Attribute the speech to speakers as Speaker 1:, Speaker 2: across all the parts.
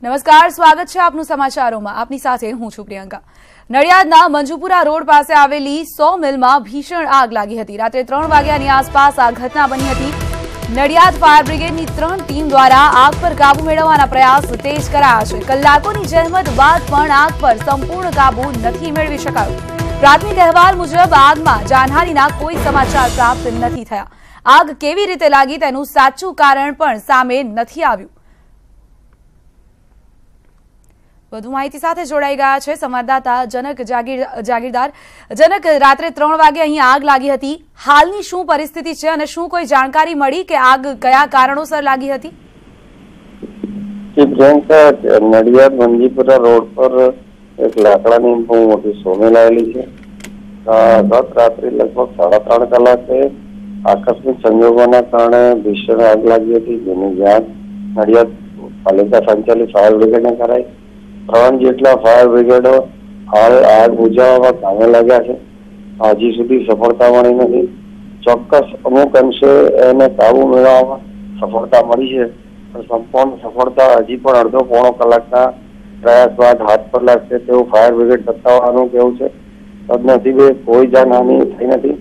Speaker 1: નમસ્કાર, સ્વાગત છે આપનું સમાચારોમાં। આપની સાથે હું છું પ્રિયંકા। નડિયાદના મંજુપુરા રોડ પાસે આવેલી 100 મિલમાં ભીષણ આગ લાગી હતી। રાત્રે 3 વાગ્યાની આસપાસ આ ઘટના બની હતી। નડિયાદ ફાયર બ્રિગેડની 3 ટીમ દ્વારા આગ પર કાબુ મેળવવાના પ્રયાસ તેજ કરાયા છે। કલાકોની જહેમત બાદ પણ આગ પર સંપૂર્ણ કાબુ નથી મેળવી શકાયો। પ્રાથમિક અહેવાલ મુજબ આગમાં જાનહાનિના કોઈ સમાચાર પ્રાપ્ત નથી થયા। આગ કેવી રીતે લાગી તેનું સાચું કારણ પણ સામે નથી આવ્યું। વધુ માહિતી સાથે જોડાઈ ગયા છે સંવાદદાતા જનક જાગીરદાર। જનક, રાત્રે 3 વાગે અહીં આગ લાગી હતી। હાલની શું પરિસ્થિતિ છે અને શું કોઈ જાણકારી મળી કે આગ કયા કારણોસર લાગી હતી?
Speaker 2: નડિયાદ મંજીપુરા રોડ પર એક લાકડાની બહુ મોટી સોમેલ આવેલી છે। ગત રાત્રે લગભગ 3.5 કલાકે આકસ્મિક સંજોગોના કારણે ભીષણ આગ લાગી હતી, જેની જાણ નડિયાદ પાલિકા સંચાલિત ફાયર બ્રિગેડને કરાઈ। 3 જેટલા ફાયર બ્રિગેડો હાલ આગ બુઝાવવામાં કામે લાગ્યા છે। હજી સુધી સફળતા મળી નથી। ચોક્કસ અમુક અંશે એને કાબુ મેળવવામાં સફળતા મળી છે, પણ સંપૂર્ણ સફળતા હજી પણ અડધો-પોણો કલાકના પ્રયાસ બાદ હાથ પર લાગશે તેવું ફાયર બ્રિગેડ સત્તાવાળાનું કહેવું છે। સદનસીબે કોઈ જાનહાનિ થઈ નથી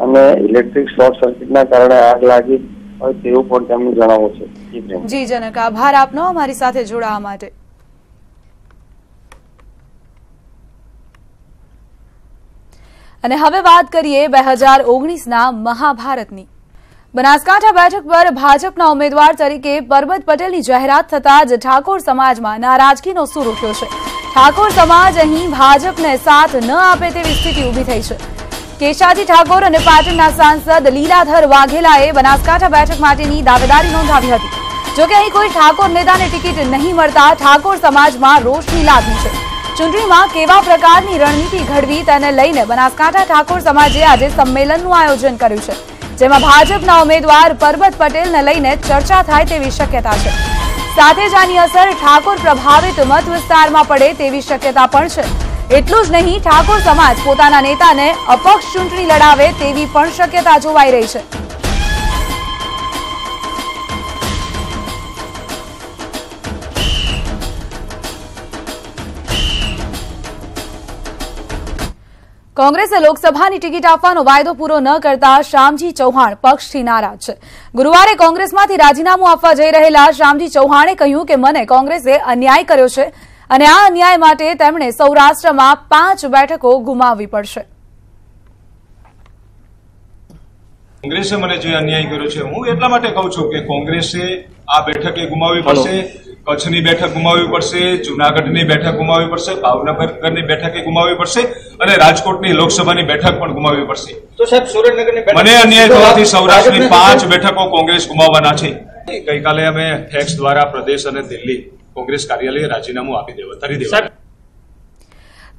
Speaker 2: અને ઇલેક્ટ્રિક શોર્ટ સર્કિટના કારણે આગ લાગી હોય તેવું પણ તેમનું જણાવવું છે।
Speaker 1: જી જનક, આભાર આપનો અમારી સાથે જોડાવા માટે। અને હવે વાત કરીએ 2019ના મહાભારતની। બનાસકાંઠા બેઠક પર ભાજપના ઉમેદવાર તરીકે પરબત પટેલની જાહેરાત થતા જ ઠાકોર સમાજમાં નારાજગીનો સૂર ઉઠ્યો છે। ઠાકોર સમાજ અહીં ભાજપને સાથ ન આપે તેવી સ્થિતિ ઊભી થઈ છે। કેશાજી ઠાકોર અને પાટણના સાંસદ લીલાધર વાઘેલાએ બનાસકાંઠા બેઠક માટેની દાવેદારી નોંધાવી હતી। જોકે અહીં કોઈ ઠાકોર નેતાને ટિકિટ નહીં મળતા ઠાકોર સમાજમાં રોષની લાગણી છે। ચૂંટણીમાં કેવા પ્રકારની રણનીતિ ઘડવી તેને લઈને બનાસકાંઠા ઠાકોર સમાજે આજે સંમેલનનું આયોજન કર્યું છે, જેમાં ભાજપના ઉમેદવાર પરબત પટેલને લઈને ચર્ચા થાય તેવી શક્યતા છે। સાથે જ આની અસર ઠાકોર પ્રભાવિત મત વિસ્તારમાં પડે તેવી શક્યતા પણ છે। એટલું જ નહીં, ઠાકોર સમાજ પોતાના નેતાને અપક્ષ ચૂંટણી લડાવે તેવી પણ શક્યતા જોવાઈ રહી છે। કોંગ્રેસે લોકસભાની ટિકિટ આપવાનો વાયદો પૂરો ન કરતા શ્યામજી ચૌહાણ પક્ષથી નારાજ છે। ગુરુવારે કોંગ્રેસમાંથી રાજીનામું આપવા જઈ રહેલા શ્યામજી ચૌહાણે કહ્યું કે મને કોંગ્રેસે અન્યાય કર્યો છે અને આ અન્યાય માટે તેમણે સૌરાષ્ટ્રમાં 5 બેઠકો ગુમાવવી પડશે।
Speaker 3: કોંગ્રેસે મને જે અન્યાય કર્યો છે, હું એટલા માટે કહું છું કે કોંગ્રેસે આ બેઠકે ગુમાવવી પડશે, કચ્છની બેઠક ગુમાવવી પડશે, જૂનાગઢની બેઠક ગુમાવવી પડશે, ભાવનગરની બેઠકે ગુમાવવી પડશે અને રાજકોટની લોકસભાની બેઠક પણ ગુમાવવી પડશે।
Speaker 4: તો સાહેબ સુરેન્દ્રનગરની બેઠક
Speaker 3: મને અન્યાય થવાથી સૌરાષ્ટ્રની 5 બેઠકો કોંગ્રેસ ગુમાવવાના છે। ગઈકાલે અમે ફેક્સ દ્વારા પ્રદેશ અને દિલ્હી કોંગ્રેસ કાર્યાલયે રાજીનામું આપી દેવા।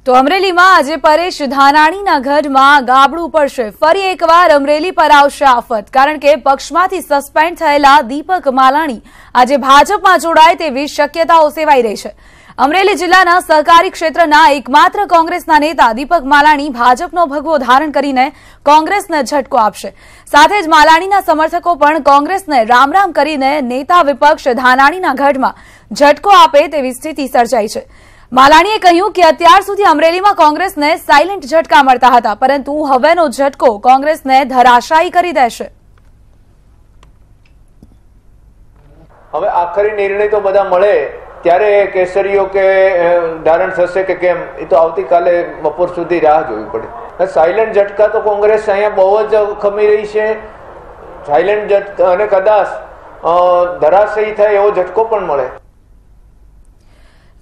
Speaker 1: તો અમરેલીમાં આજે પરેશ ધાનાણીના ગઢમાં ગાબડું પડશે। ફરી એકવાર અમરેલી પર આવશે આફત, કારણ કે પક્ષમાંથી સસ્પેન્ડ થયેલા દીપક માલાણી આજે ભાજપમાં જોડાય તેવી શક્યતાઓ સેવાઈ રહી છે। અમરેલી જિલ્લાના સહકારી ક્ષેત્રના એકમાત્ર કોંગ્રેસના નેતા દીપક માલાણી ભાજપનો ભગવો ધારણ કરીને કોંગ્રેસને ઝટકો આપશે। સાથે જ માલાણીના સમર્થકો પણ કોંગ્રેસને રામ રામ કરીને નેતા વિપક્ષ ધાનાણીના ગઢમાં ઝટકો આપે તેવી સ્થિતિ સર્જાઈ છે। માલાણીએ કહ્યું કે અત્યાર સુધી અમરેલીમાં કોંગ્રેસને સાયલેન્ટ ઝટકા મળતા હતા, પરંતુ હવેનો ઝટકો કોંગ્રેસને ધરાશાયી કરી દેશે।
Speaker 4: હવે આખરી નિર્ણય તો બધા મળે ત્યારે કેસરીઓ કે ધારણ થશે કે કેમ, એ તો આવતીકાલે બપોર સુધી રાહ જોવી પડે। સાયલેન્ટ ઝટકા તો કોંગ્રેસ અહીંયા બહુ જ ખમી રહી છે। સાયલેન્ટ ઝટકા અને કદાચ ધરાશાયી થાય એવો ઝટકો પણ મળે।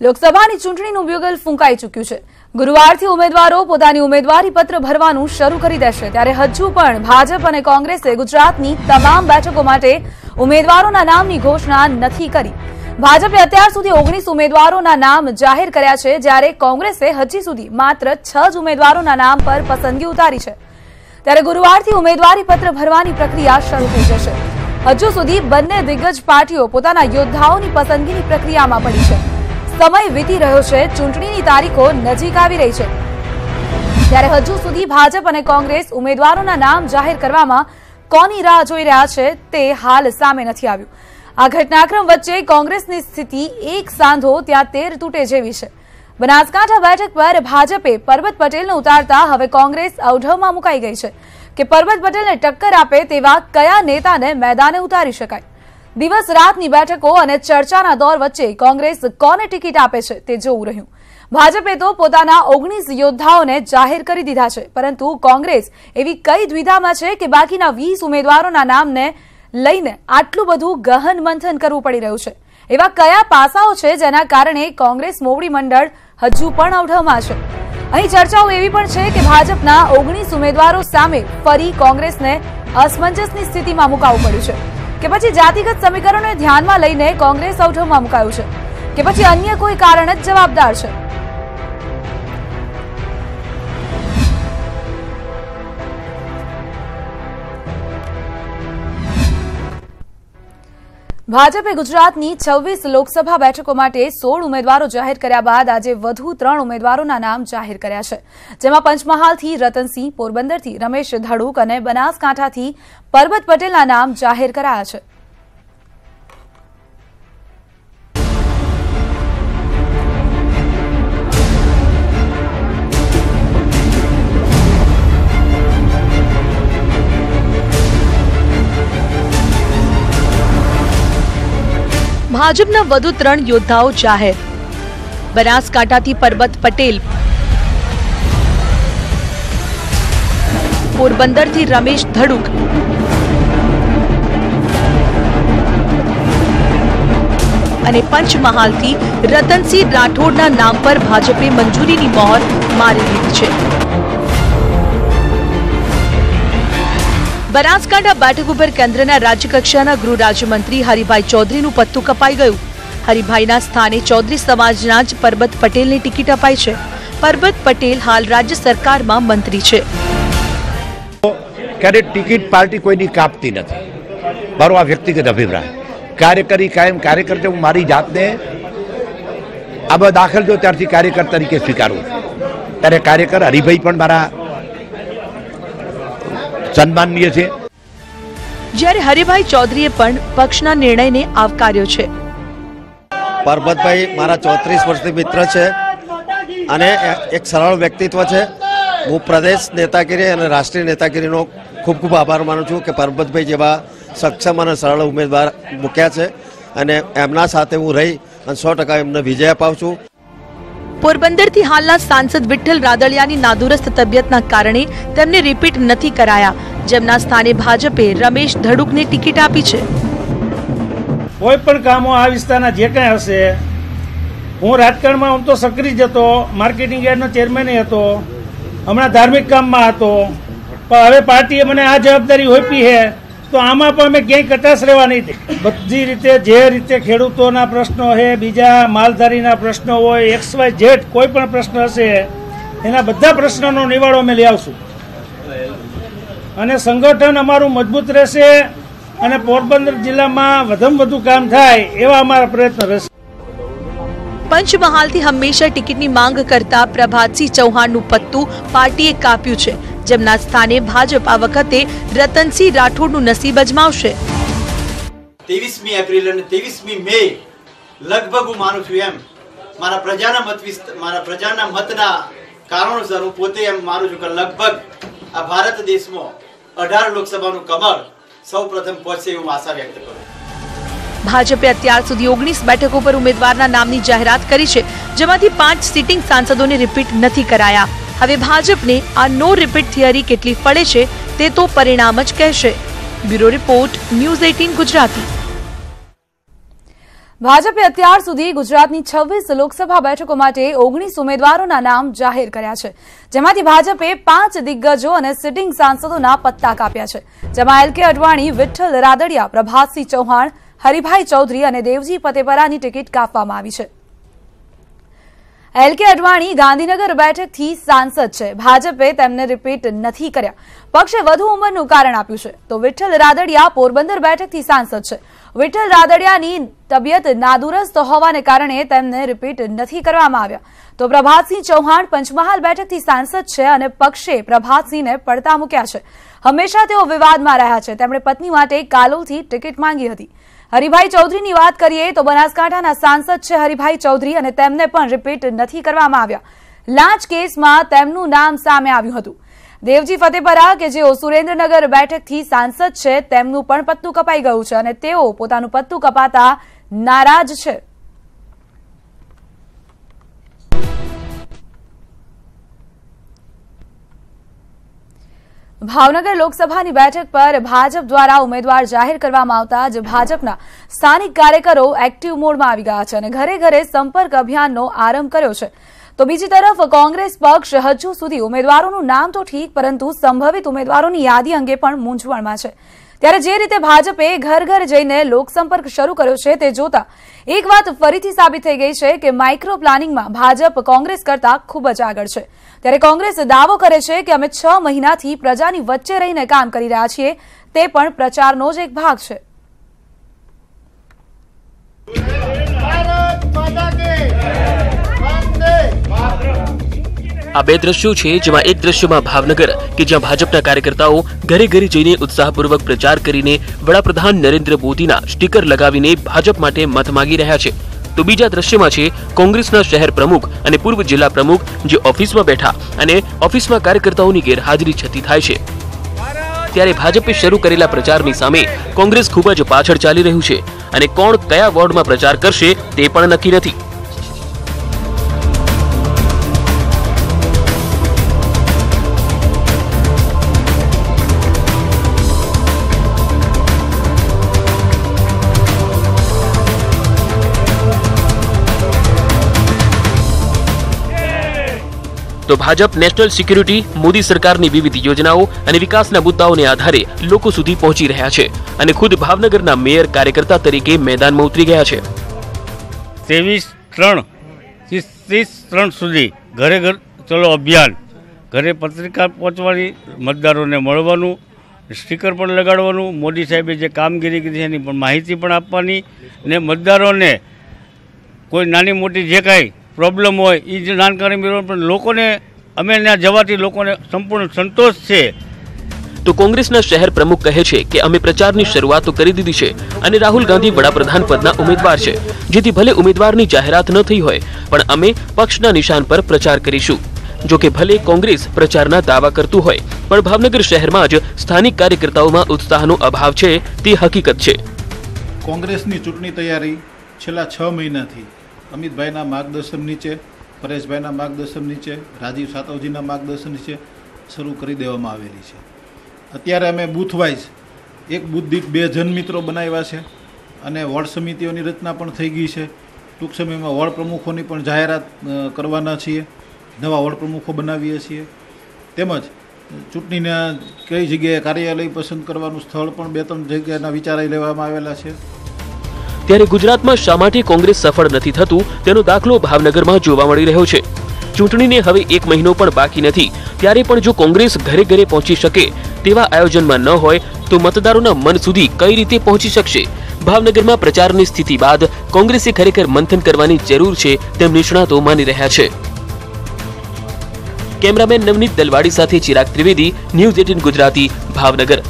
Speaker 1: લોકસભાની ચૂંટણીનું બ્યુગલ ફૂંકાઈ ચૂક્યું છે। ગુરુવારથી ઉમેદવારો પોતાની ઉમેદવારી પત્ર ભરવાનું શરૂ કરી દેશે, ત્યારે હજુ પણ ભાજપ અને કોંગ્રેસે ગુજરાતની તમામ બેઠકો માટે ઉમેદવારોના નામની ઘોષણા નથી કરી। ભાજપે અત્યાર સુધી 19 ઉમેદવારોના નામ જાહેર કર્યા છે, જ્યારે કોંગ્રેસે હજી સુધી માત્ર 6 જ ઉમેદવારોના નામ પર પસંદગી ઉતારી છે। ત્યારે ગુરુવારથી ઉમેદવારી પત્ર ભરવાની પ્રક્રિયા શરૂ થઈ જશે। હજુ સુધી બંને દિગ્ગજ પાર્ટીઓ પોતાના યોદ્ધાઓની પસંદગીની પ્રક્રિયામાં પડી છે। સમય વીતી રહ્યો છે, ચૂંટણીની તારીખો નજીક આવી રહી છે, ત્યારે હજુ સુધી ભાજપ અને કોંગ્રેસ ઉમેદવારોના નામ જાહેર કરવામાં કોની રાહ જોઈ રહ્યા છે તે હાલ સામે નથી આવ્યું। આ ઘટનાક્રમ વચ્ચે કોંગ્રેસની સ્થિતિ એક સાંધો ત્યાં 13 તૂટે જેવી છે। બનાસકાંઠા બેઠક પર ભાજપે પરબત પટેલને ઉતારતા હવે કોંગ્રેસ અવઢવમાં મુકાઈ ગઈ છે કે પરબત પટેલને ટક્કર આપે તેવા કયા નેતાને મેદાને ઉતારી શકાય। દિવસ રાતની બેઠકો અને ચર્ચાના દોર વચ્ચે કોંગ્રેસ કોને ટિકિટ આપે છે તે જોવું રહ્યું। ભાજપે તો પોતાના 19 યોદ્ધાઓને જાહેર કરી દીધા છે, પરંતુ કોંગ્રેસ એવી કઈ દ્વિધામાં છે કે બાકીના 20 ઉમેદવારોના નામને લઈને આટલું બધું ગહન મંથન કરવું પડી રહ્યું છે। એવા કયા પાસાઓ છે જેના કારણે કોંગ્રેસ મોવડી મંડળ હજુ પણ અવઢવમાં છે? અહીં ચર્ચાઓ એવી પણ છે કે ભાજપના 19 ઉમેદવારો સામે ફરી કોંગ્રેસને અસમંજસની સ્થિતિમાં મુકાવવું પડ્યું છે કે પછી જાતિગત સમીકરણોને ધ્યાનમાં લઈને કોંગ્રેસ અવઢવમાં મુકાયું છે કે પછી અન્ય કોઈ કારણ જ જવાબદાર છે? ભાજપે ગુજરાતની 26 લોકસભા બેઠકો માટે 16 ઉમેદવારો જાહેર કર્યા બાદ આજે વધુ 3 ઉમેદવારોના નામ જાહેર કર્યા છે, જેમાં પંચમહાલથી રતનસિંહ, પોરબંદરથી રમેશ ધડુક અને બનાસકાંઠાથી પરબત પટેલના નામ જાહેર કરાયા છે।
Speaker 5: ભાજપના વધુ 3 યોદ્ધાઓ જાહેર। બનાસકાંઠાથી પરબત પટેલ, પોરબંદરથી રમેશ ધડુક અને પંચમહાલથી રતનસિંહ રાઠોડના નામ પર ભાજપે મંજૂરીની મહોર મારી દીધી છે। બનાસકાંઠા બેઠક ઉપર કેન્દ્રના રાજ્યકક્ષાના ગૃહ રાજ્યમંત્રી હરિભાઈ ચૌધરીનું પત્તું કપાઈ ગયું। હરિભાઈના સ્થાને ચૌધરી સમાજના જ પરબત પટેલને ટિકિટ અપાઈ છે। પરબત પટેલ હાલ રાજ્ય સરકારમાં મંત્રી છે।
Speaker 6: ક્યારે ટિકિટ પાર્ટી કોઈની કાપતી નથી, મારો આ વ્યક્તિગત અભિપ્રાય। કાર્યકરી કાયમ કાર્યકર હું મારી જાતને આમાં દાખલ જો ત્યારથી કાર્યકર તરીકે સ્વીકારું છું, ત્યારે કાર્યકર હરિભાઈ પણ મારા સન્માનનીય છે।
Speaker 5: જ્યારે હરિભાઈ ચૌધરીએ પણ પક્ષના નિર્ણયને આવકાર્યો છે।
Speaker 7: પરબતભાઈ મારા 34 વર્ષથી મિત્ર છે અને એક સરળ વ્યક્તિત્વ છે। હું પ્રદેશ નેતાગીરી અને રાષ્ટ્રીય નેતાગીરીનો ખૂબ ખૂબ આભાર માનું છું કે પરબતભાઈ જેવા સક્ષમ અને સરળ ઉમેદવાર મૂક્યા છે અને એમના સાથે હું રહી અને 100% એમને વિજય અપાવું છું।
Speaker 5: પોરબંદરથી હાલના સાંસદ વિઠ્ઠલ રાદડિયાની નાદુરસ્ત તબિયતના કારણે તેમને રિપીટ નથી કરાયા, જેમના સ્થાને ભાજપે રમેશ ધડુકને ટિકિટ આપી છે।
Speaker 8: કોઈ પણ કામો આ વિસ્તારના જે કંઈ હશે, હું રાજકારણમાં આમ તો સક્રિય જ હતો, માર્કેટિંગ યાર્ડનો ચેરમેન હતો, હમણાં ધાર્મિક કામમાં હતો, પણ હવે પાર્ટીએ મને આ જવાબદારી સોંપી છે તો આમાં પણ અમે ક્યાંય કટાશ રહેવા નહીં દે। બધી રીતે જે રીતે ખેડૂતોના પ્રશ્નો છે, બીજા માલધારીના પ્રશ્નો હોય, XYZ કોઈ પણ પ્રશ્ન હશે એના બધા પ્રશ્નોનો નિવાડો અમે લઈ આવશું અને સંગઠન અમારું મજબૂત રહેશે અને પોરબંદર જિલ્લામાં વધુમાં વધુ કામ થાય એવા અમારા પ્રયત્ન રહેશે।
Speaker 5: પંચમહાલથી હંમેશા ટિકિટની માંગ કરતા પ્રભાતસિંહ ચૌહાણનું પત્તું પાર્ટીએ કાપ્યું છે, જેમના સ્થાને ભાજપ આ વખતે રતનસિંહ રાઠોડનું નસીબ અજમાવશે।
Speaker 9: 23મી એપ્રિલ અને 23મી મે લગભગ હું માનું છું એમ મારા પ્રજાના મતના કારણોસર હું પોતે એમ માનું છું કે લગભગ આ ભારત દેશમાં 18 લોકસભાનું કમળ સૌપ્રથમ પહોંચશે એવું આશા વ્યક્ત કરું।
Speaker 5: ભાજપે અત્યાર સુધી 19 બેઠકો પર ઉમેદવારના નામની જાહેરાત કરી છે, જેમાંથી 5 સિટિંગ સાંસદોને રિપીટ નથી કરાયા। હવે ભાજપને આ નો રિપીટ થિયરી કેટલી ફળે છે તે તો પરિણામ જ કહેશે। Bureau report, news 18 Gujarati.
Speaker 1: ભાજપે અત્યાર સુધી ગુજરાતની 26 લોકસભા બેઠકો માટે 19 ઉમેદવારોના નામ જાહેર કર્યા છે, જેમાંથી ભાજપે 5 દિગ્ગજો અને સિટિંગ સાંસદોના પત્તા કાપ્યા છે, જેમાં LK અડવાણી, વિઠ્ઠલ રાદડિયા, પ્રભાતસિંહ ચૌહાણ, હરિભાઈ ચૌધરી અને દેવજી પટેપરાની ટિકિટ કાપવામાં આવી છે। LK અડવાણી ગાંધીનગર બેઠકથી સાંસદ છે, ભાજપે તેમને રિપીટ નથી કર્યા। પક્ષે વધુ ઉંમરનું કારણ આપ્યું છે, તો વિઠ્ઠલ રાદડિયા પોરબંદર બેઠકથી સાંસદ છે વિઠ્ઠલ રાદડિયાની તબિયત નાદુરસ્ત હોવાને કારણે તેમને રિપીટ નથી કરવામાં આવ્યા. તો પ્રભાતસિંહ ચૌહાણ પંચમહાલ બેઠકથી સાંસદ છે અને પક્ષે પ્રભાતસિંહને પડતા મૂક્યા છે. હંમેશા તેઓ વિવાદમાં રહ્યા છે. તેમણે પત્ની માટે કાલોલથી ટિકિટ માંગી હતી. હરિભાઈ ચૌધરીની વાત કરીએ તો બનાસકાંઠાના સાંસદ છે હરિભાઈ ચૌધરી અને તેમને પણ રિપીટ નથી કરવામાં આવ્યા. લાંચ કેસમાં તેમનું નામ સામે આવ્યું હતું. દેવજી ફતેપરા કે જેઓ સુરેન્દ્રનગર બેઠકથી સાંસદ છે તેમનું પણ પત્તું કપાઈ ગયું છે અને તેઓ પોતાનું પત્તું કપાતા નારાજ છે. ભાવનગર લોકસભાની બેઠક પર ભાજપ દ્વારા ઉમેદવાર જાહેર કરવામાં આવતા જ ભાજપના સ્થાનિક કાર્યકરો એક્ટિવ મોડમાં આવી ગયા છે અને ઘરે ઘરે સંપર્ક અભિયાનનો આરંભ કર્યો છે. તો બીજી તરફ કોંગ્રેસ પક્ષ હજુ સુધી ઉમેદવારોનું નામ તો ઠીક પરંતુ સંભવિત ઉમેદવારોની યાદી અંગે પણ મૂંઝવણમાં છે. ત્યારે જે રીતે ભાજપે ઘર ઘર જઈને લોકસંપર્ક શરૂ કર્યો છે તે જોતા એક વાત ફરીથી સાબિત થઈ ગઈ છે કે માઇક્રો પ્લાનિંગમાં ભાજપ કોંગ્રેસ કરતા ખૂબ જ આગળ છે. ત્યારે કોંગ્રેસ દાવો કરે છે કે અમે 6 મહિનાથી પ્રજાની વચ્ચે રહીને કામ કરી રહ્યા છીએ. તે પણ પ્રચારનો જ એક ભાગ છે.
Speaker 10: આ બે દ્રશ્યો છે જેમાં એક દ્રશ્યમાં ભાવનગર કે જ્યાં ભાજપના કાર્યકર્તાઓ ઘરે ઘરે જઈને ઉત્સાહપૂર્વક પ્રચાર કરીને વડાપ્રધાન નરેન્દ્ર મોદીના સ્ટીકર લગાવીને ભાજપ માટે મત માંગી રહ્યા છે. તો બીજા દ્રશ્યમાં છે કોંગ્રેસના શહેર પ્રમુખ અને પૂર્વ જિલ્લા પ્રમુખ જે ઓફિસમાં બેઠા અને ઓફિસમાં કાર્યકર્તાઓની ગેરહાજરી છતી થાય છે. ત્યારે ભાજપે શરૂ કરેલા પ્રચારની સામે કોંગ્રેસ ખૂબ જ પાછળ ચાલી રહ્યું છે અને કોણ કયા વોર્ડમાં પ્રચાર કરશે તે પણ નક્કી નથી. તો ભાજપ નેશનલ સિક્યુરિટી, મોદી સરકારની વિવિધ યોજનાઓ અને વિકાસના મુદ્દાઓને આધારે લોકો સુધી પહોંચી રહ્યા છે અને ખુદ ભાવનગરના મેયર કાર્યકર્તા તરીકે મેદાનમાં ઉતરી ગયા છે.
Speaker 8: 23-3 થી 30-3 સુધી ઘરે ઘર ચલો અભિયાન, ઘરે પત્રિકા પહોંચવાની, મતદારોને મળવાનું, સ્ટીકર પણ લગાડવાનું, મોદી સાહેબે જે કામગીરી કરી એની પણ માહિતી પણ આપવાની ને મતદારોને કોઈ નાની મોટી જે કાંઈ પ્રોબ્લેમ હોય એ જે જાણકારી મેળવવા પણ લોકોને અમે ત્યાં જવાથી લોકોને સંપૂર્ણ સંતોષ છે.
Speaker 10: તો કોંગ્રેસના શહેર પ્રમુખ કહે છે કે અમે પ્રચારની શરૂઆત તો કરી દીધી છે અને રાહુલ ગાંધી વડાપ્રધાન પદના ઉમેદવાર છે, જેથી ભલે ઉમેદવારની જાહેરાત ન થઈ હોય પણ અમે પક્ષના નિશાન પર પ્રચાર કરીશું. જો કે ભલે કોંગ્રેસ પ્રચારના દાવા કરતું હોય પણ ભાવનગર શહેરમાં જ સ્થાનિક કાર્યકર્તાઓમાં ઉત્સાહનો અભાવ છે તે હકીકત છે.
Speaker 11: કોંગ્રેસની ચૂંટણી તૈયારી છેલ્લા 6 મહિનાથી અમિતભાઈના માર્ગદર્શન નીચે, પરેશભાઈના માર્ગદર્શન નીચે, રાજીવ સાતવજીના માર્ગદર્શન નીચે શરૂ કરી દેવામાં આવેલી છે. અત્યારે અમે બૂથ વાઇઝ એક બૂથ દીઠ 2 જનમિત્રો બનાવ્યા છે અને વોર્ડ સમિતિઓની રચના પણ થઈ ગઈ છે. ટૂંક સમયમાં વોર્ડ પ્રમુખોની પણ જાહેરાત કરવાના છીએ, નવા વોર્ડ પ્રમુખો બનાવીએ છીએ. તેમજ ચૂંટણીના કઈ જગ્યાએ કાર્યાલય પસંદ કરવાનું સ્થળ પણ 2-3 જગ્યાના વિચારાઈ લેવામાં આવેલા છે.
Speaker 10: ત્યારે ગુજરાતમાં શા માટે કોંગ્રેસ સફળ નથી થતું તેનો દાખલો ભાવનગરમાં જોવા મળી રહ્યો છે. ચૂંટણીને હવે 1 મહિનો પણ બાકી નથી, ત્યારે પણ જો કોંગ્રેસ ઘરે ઘરે પહોંચી શકે તેવા આયોજનમાં ન હોય તો મતદારોના મન સુધી કઈ રીતે પહોંચી શકશે? ભાવનગરમાં પ્રચારની સ્થિતિ બાદ કોંગ્રેસે ખરેખર મંથન કરવાની જરૂર છે તેમ નિષ્ણાતો માની રહ્યા છે. કેમેરામેન નવનીત દલવાડી સાથે ચિરાગ ત્રિવેદી, ન્યૂઝ 18 ગુજરાતી, ભાવનગર.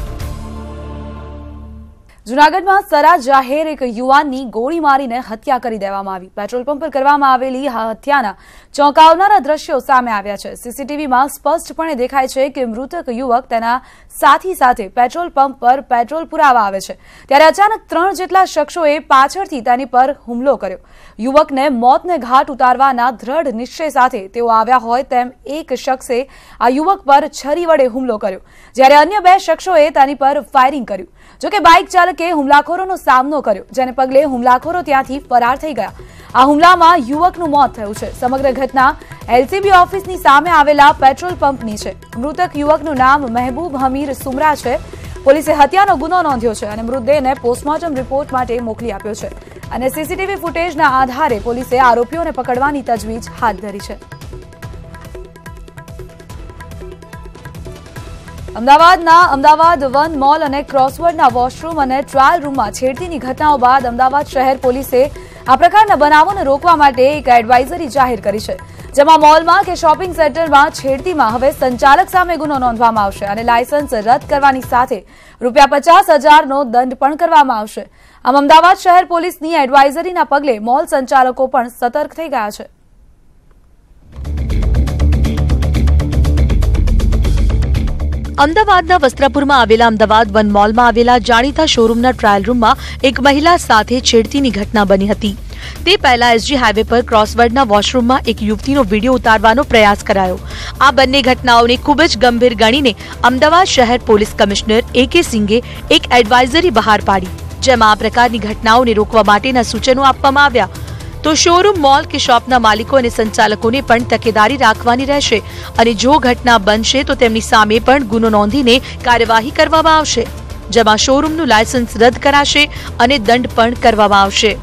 Speaker 1: જૂનાગઢમાં સરા જાહેર એક યુવાનની ગોળી મારીને હત્યા કરી દેવામાં આવી. પેટ્રોલ પંપ પર કરવામાં આવેલી હત્યાના ચોંકાવનારા દ્રશ્યો સામે આવ્યા છે. સીસીટીવીમાં સ્પષ્ટપણે દેખાય છે કે મૃતક યુવક તેના સાથી સાથે પેટ્રોલ પંપ પર પેટ્રોલ પુરાવા આવે છે ત્યારે અચાનક 3 જેટલા શખ્સોએ પાછળથી તેની પર હુમલો કર્યો. યુવકને મોતને ઘાટ ઉતારવાના દ્રઢ નિશ્ચય સાથે તેઓ આવ્યા હોય તેમ એક શખ્સે આ યુવક પર છરી વડે હુમલો કર્યો, જ્યારે અન્ય 2 શખ્સોએ તેની પર ફાયરિંગ કર્યું. જોકે બાઇક ચાલકે હુમલાખોરોનો સામનો કર્યો, જેને પગલે હુમલાખોરો ત્યાંથી ફરાર થઈ ગયા. આ હુમલામાં યુવકનું મોત થયું છે. સમગ્ર ઘટના એલસીબી ઓફિસની સામે આવેલા પેટ્રોલ પંપની છે. મૃતક યુવકનું નામ મહેબૂબ હમીર સુમરા છે. પોલીસે હત્યાનો ગુનો નોંધ્યો છે અને મૃતદેહને પોસ્ટમોર્ટમ રિપોર્ટ માટે મોકલી આપ્યો છે અને સીસીટીવી ફૂટેજના આધારે પોલીસે આરોપીઓને પકડવાની તજવીજ હાથ ધરી છે. અમદાવાદના અમદાવાદ વન મોલ અને ક્રોસવર્ડના વોશરૂમ અને ટ્રાયલ રૂમમાં છેડતીની ઘટનાઓ બાદ અમદાવાદ શહેર પોલીસે આ પ્રકારના બનાવોને રોકવા માટે એક એડવાઇઝરી જાહેર કરી છે, જેમાં મોલમાં કે શોપિંગ સેન્ટરમાં છેડતીમાં હવે સંચાલક સામે ગુનો નોંધવામાં આવશે અને લાયસન્સ રદ કરવાની સાથે ₹50,000નો દંડ પણ કરવામાં આવશે. આમ અમદાવાદ શહેર પોલીસની એડવાઇઝરીના પગલે મોલ સંચાલકો પણ સતર્ક થઈ ગયા છે.
Speaker 5: અમદાવાદના વસ્ત્રાપુરમાં આવેલા અમદાવાદ વન મોલમાં આવેલા જાણીતા શોરૂમના ટ્રાયલ રૂમમાં એક મહિલા સાથે છેડતીની ઘટના બની હતી. તે પહેલા એસજી હાઈવે પર ક્રોસવર્ડના વોશરૂમમાં એક યુવતીનો વિડીયો ઉતારવાનો પ્રયાસ કરાયો. આ બંને ઘટનાઓને ખૂબ જ ગંભીર ગણીને અમદાવાદ શહેર પોલીસ કમિશનર AK સિંઘે એક એડવાઇઝરી બહાર પાડી, જેમાં આ પ્રકારની ઘટનાઓને રોકવા માટેના સૂચનો આપવામાં આવ્યા. તો શોરૂમ, મોલ કે શોપના માલિકો અને સંચાલકોને પણ તકેદારી રાખવાની રહેશે અને જો ઘટના બનશે તો તેમની સામે પણ ગુનો નોંધીને કાર્યવાહી કરવામાં આવશે, જેમાં શોરૂમનું લાયસન્સ રદ કરાશે અને દંડ પણ કરવામાં આવશે.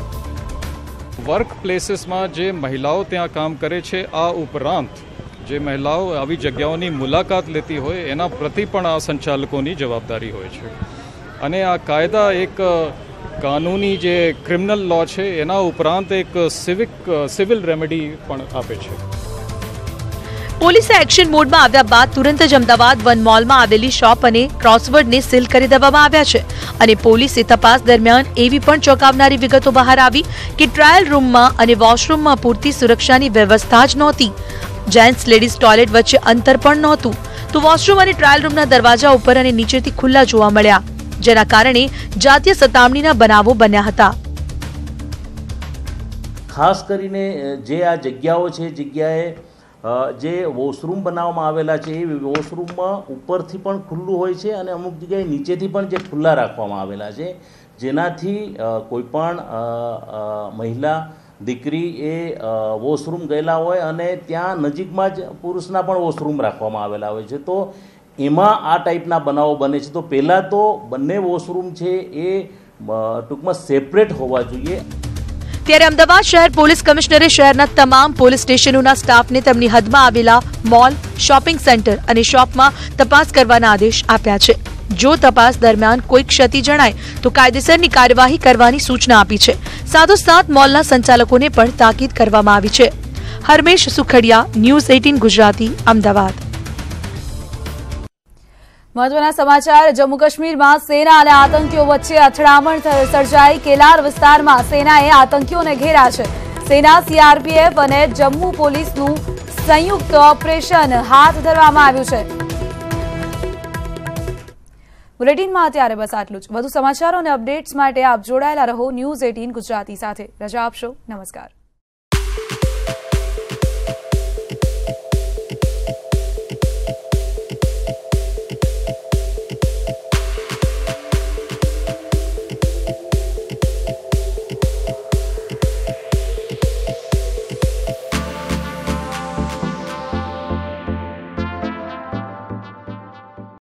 Speaker 12: વર્ક પ્લેસીસમાં જે મહિલાઓ ત્યાં કામ કરે છે, આ ઉપરાંત જે મહિલાઓ આવી જગ્યાઓની મુલાકાત લેતી હોય એના પ્રતિ પણ આ સંચાલકોની જવાબદારી હોય છે અને આ કાયદા એક કાનૂની જે ક્રિમિનલ લો છે એના ઉપરાંત એક સિવિલ રેમેડી પણ આપે છે.
Speaker 5: પોલીસે એક્શન મોડમાં આવ્યા બાદ તુરંત જ અમદાવાદ વન મોલમાં આવેલી શોપ અને ક્રોસવર્ડને સીલ કરી દેવામાં આવ્યા છે અને પોલીસે તપાસ દરમિયાન એવી પણ ચોંકાવનારી વિગતો બહાર આવી કે ટ્રાયલ રૂમમાં અને વોશરૂમમાં પૂરતી સુરક્ષાની વ્યવસ્થા જ નહોતી. જેન્ટ્સ લેડીઝ ટોયલેટ વચ્ચે અંતર પણ નહોતું, તો વોશરૂમ અને ટ્રાયલ રૂમના દરવાજા ઉપર અને નીચેથી ખુલ્લા જોવા મળ્યા, જેના કારણે જાતીય સતામણીના બનાવો બન્યા હતા.
Speaker 13: ખાસ કરીને જે આ જગ્યાઓ છે, જગ્યાએ જે વોશરૂમ બનાવવામાં આવેલા છે એ વોશરૂમમાં ઉપરથી પણ ખુલ્લું હોય છે અને અમુક જગ્યાએ નીચેથી પણ જે ખુલ્લા રાખવામાં આવેલા છે, જેનાથી કોઈ પણ મહિલા દીકરી એ વોશરૂમ ગયેલા હોય અને ત્યાં નજીકમાં જ પુરુષના પણ વોશરૂમ રાખવામાં આવેલા હોય છે, તો એમાં આ ટાઈપના બનાવો બને છે. તો પહેલાં તો બંને વોશરૂમ છે એ ટૂંકમાં સેપરેટ હોવા જોઈએ.
Speaker 5: ત્યારે અમદાવાદ શહેર પોલીસ કમિશનરે શહેરના તમામ પોલીસ સ્ટેશનોના સ્ટાફને તેમની હદમાં આવેલા મોલ, શોપિંગ સેન્ટર અને શોપમાં તપાસ કરવાના આદેશ આપ્યા છે. જો તપાસ દરમિયાન કોઈ ક્ષતિ જણાય તો કાયદેસરની કાર્યવાહી કરવાની સૂચના આપી છે. સાથોસાથ મોલના સંચાલકોને પણ તાકીદ કરવામાં આવી છે. હરમેશ સુખડિયા, ન્યૂઝ 18 ગુજરાતી, અમદાવાદ.
Speaker 1: મહત્વના સમાચાર. જમ્મુ કાશ્મીરમાં સેના અને આતંકીઓ વચ્ચે અથડામણ સર્જાઈ. કેલાર વિસ્તારમાં સેનાએ આતંકીઓને ઘેર્યા છે. સેના, CRPF અને જમ્મુ પોલીસનું સંયુક્ત ઓપરેશન હાથ ધરવામાં આવ્યું છે. બુલેટિનમાં અત્યારે બસ આટલું જ. વધુ સમાચારો અને અપડેટ્સ માટે આપ જોડાયેલા રહો ન્યૂઝ 18 ગુજરાતી સાથે. રજા આપશો. નમસ્કાર.